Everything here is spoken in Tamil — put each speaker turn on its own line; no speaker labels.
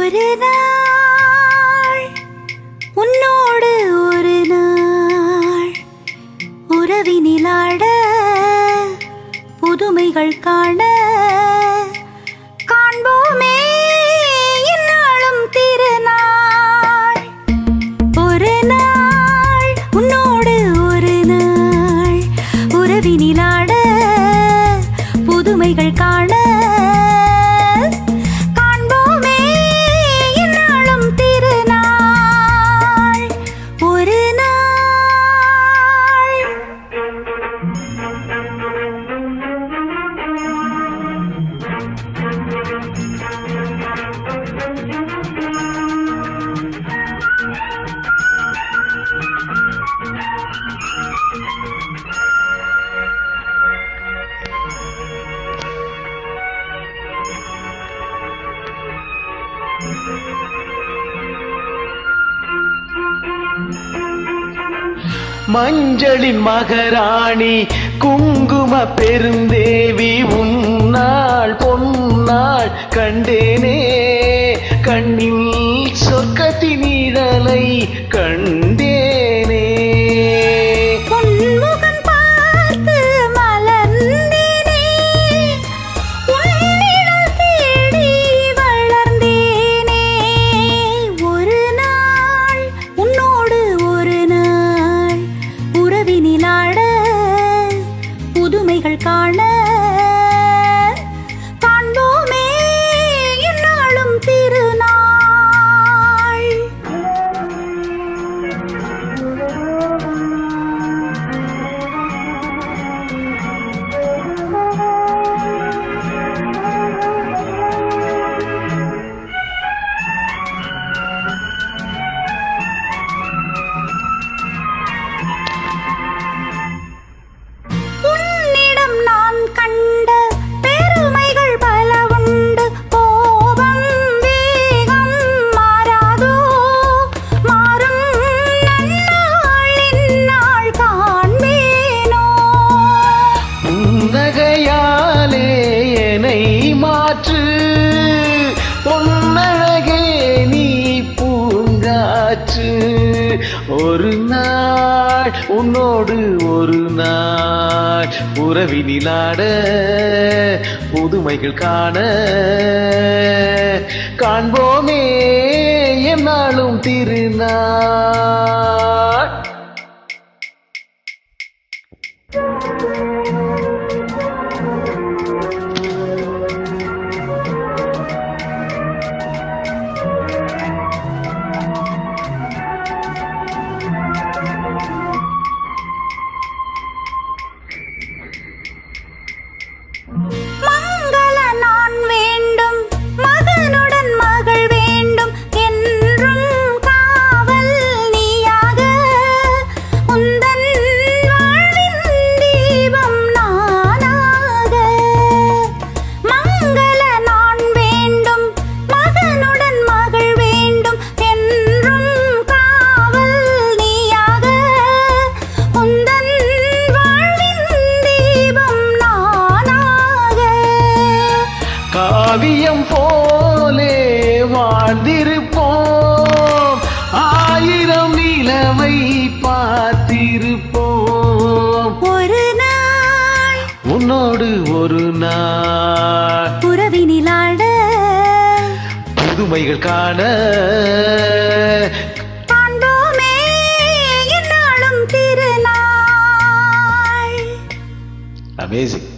ஒரு நாள் உன்னோடு ஒரு நாள் உறவினிலாட புதுமைகள் காண காண்போமே இந்நாளும் திருநாள். ஒரு நாள் உன்னோடு ஒரு நாள் உறவினிலாட புதுமைகள் காண
மஞ்சளின் மகராணி குங்கும பெருந்தேவி உன்னாள் பொன்னாள் கண்டேனே கண்ணில் சொர்க்கத்தின் நிழலை கண்டேனே.
புதுமைகள் காண காண்போமே இந்நாளும் திருநாள்.
பொன்னழகே நீ பூங்காற்று. ஒரு நாள் உன்னோடு ஒரு நாள் உறவினிலாட புதுமைகள் காண காண்போமே என்னாலும் திருநாள். காவியம் போலே வாழ்ந்திருப்போம், ஆயிரம் நிலவை பார்த்திருப்போம்.
ஒரு நாள்
உன்னோடு ஒரு நாள்
உறவினிலாட
புதுமைகள் காண
காண்போமே இந்நாளும் திருநாள்.
அமேசிங்.